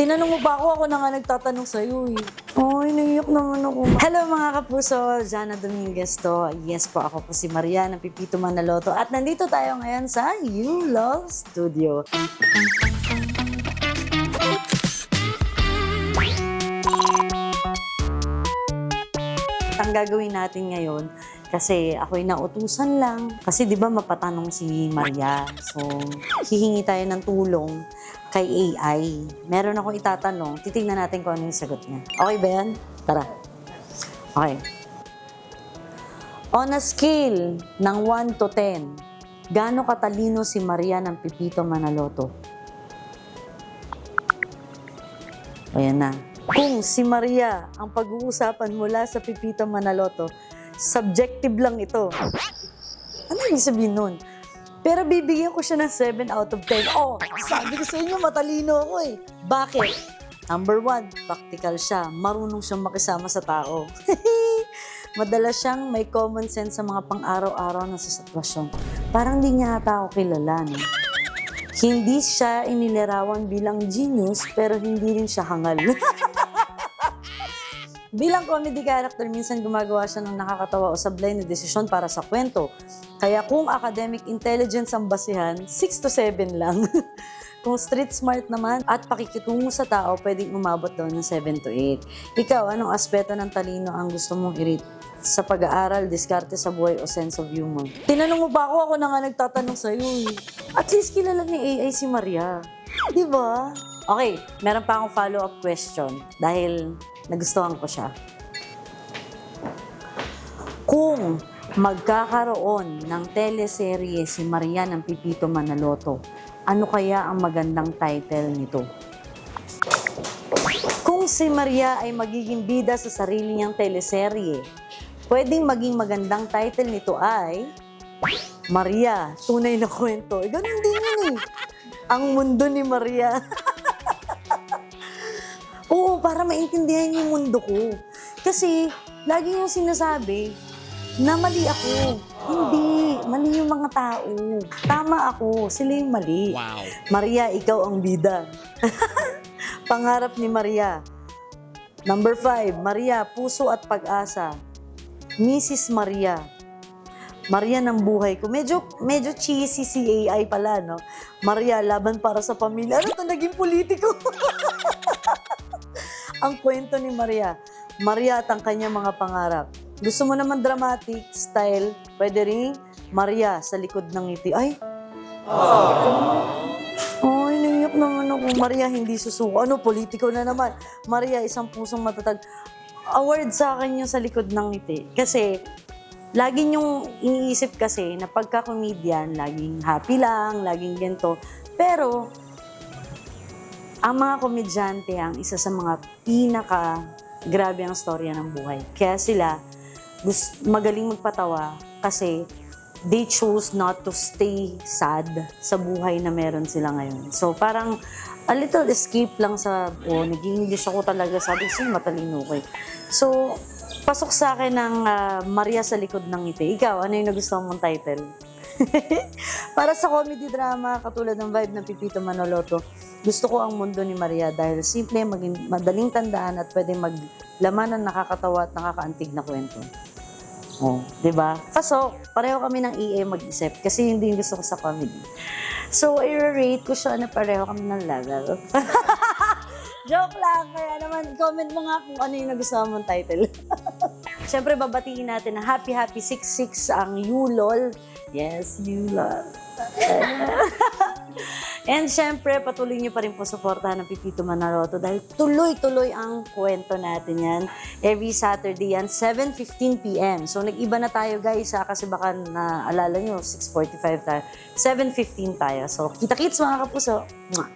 Tinanong mo ba ako? Ako na nga nagtatanong sa'yo eh. Ay, naiyak naman ako. Hello mga kapuso, Jana Dominguez to. Yes po, ako po si Maria ng Pipito Manaloto. At nandito tayo ngayon sa You Love Studio. Ang gagawin natin ngayon, kasi ako'y nautusan lang. Kasi di ba mapatanong si Maria. So, hihingi tayo ng tulong kay AI. Meron ako itatanong, titignan natin kung ano yung sagot niya. Okay ba yan? Tara. Okay. On a scale ng 1 to 10, gaano katalino si Maria ng Pipito Manaloto? Ayan na. Kung si Maria ang pag-uusapan mula sa Pipito Manaloto, subjective lang ito. Ano yung sabihin nun? Pero bibigyan ko siya ng 7 out of 10. Oh, sabi ko sa inyo, matalino ako eh. Bakit? Number 1, practical siya. Marunong siyang makisama sa tao. Madalas siyang may common sense sa mga pang-araw-araw na sitwasyon. Parang di niya ata ako kilala, no? Hindi siya inilarawan bilang genius, pero hindi rin siya hangal. Bilang comedy character, minsan gumagawa siya ng nakakatawa o sablay na desisyon para sa kwento. Kaya kung academic intelligence ang basihan, 6 to 7 lang. Kung street smart naman at pakikitungo sa tao, pwedeng umabot daw ng 7 to 8. Ikaw, anong aspeto ng talino ang gusto mong i-rate? Sa pag-aaral, diskarte sa buhay o sense of humor? Tinanong mo ba ako? Ako na nga nagtatanong sa'yo eh. At least kilala ni AI si Maria. Di ba? Okay, meron pa akong follow-up question dahil nagustuhan ko siya. Kung magkakaroon ng teleserye si Maria ng Pipito Manaloto, ano kaya ang magandang title nito? Kung si Maria ay magiging bida sa sarili niyang teleserye, pwedeng maging magandang title nito ay Maria, Tunay na Kwento. Ganun din yun eh. Ang Mundo ni Maria. Oo, para maintindihan yung mundo ko. Kasi, lagi yung sinasabi na mali ako. Hindi, mali yung mga tao. Tama ako, sila yung mali. Wow. Maria, ikaw ang bida. Pangarap ni Maria. Number 5, Maria, puso at pag-asa. Mrs. Maria. Maria ng buhay ko. Medyo cheesy si AI pala, no? Maria, laban para sa pamilya. Ano ito, naging politiko? Ang kwento ni Maria. Maria at ang kanyang mga pangarap. Gusto mo naman dramatic style, pwede rin Maria sa likod ng ngiti. Ay! Ay, naiyak naman ako. Maria, hindi susuko. Ano, politiko na naman. Maria, isang pusong matatag. Award sa akin yung sa likod ng ngiti. Kasi, lagi niyong iniisip kasi na pagka-comedian, laging happy lang, laging ganito. Pero, ang mga komedyante ang isa sa mga pinaka-grabe ang storya ng buhay. Kaya sila, magaling magpatawa kasi they chose not to stay sad sa buhay na meron sila ngayon. So, parang a little escape lang sa, nag-English ako talaga, sabi ko, matalino ko eh. So, pasok sa akin ng Maria sa likod ng ngiti. Ikaw, ano yung nagustuhan mong title? Para sa comedy drama, katulad ng vibe ng Pipito Manaloto, gusto ko ang Mundo ni Maria dahil simple, madaling tandaan at pwedeng maglaman ng nakakatawa at nakakaantig na kwento. Oh, 'di ba? Pasok, pareho kami ng EA mag-isip kasi hindi yung gusto ko sa comedy. So, i-rate ko siya na pareho kami ng level. Joke lang, kaya naman comment mo nga kung ano yung nagustuhan mong title. Siyempre, babatiin natin na happy 66 ang YuLol. Yes, YuLol. And syempre, patuloy niyo pa rin po suportahan ng Pipito Manaloto dahil tuloy-tuloy ang kwento natin yan. Every Saturday yan, 7:15 p.m. So, nag-iba na tayo guys kasi baka naalala nyo, 6:45 tayo. 7:15 tayo. So, kita-kits mga kapuso. Mwah!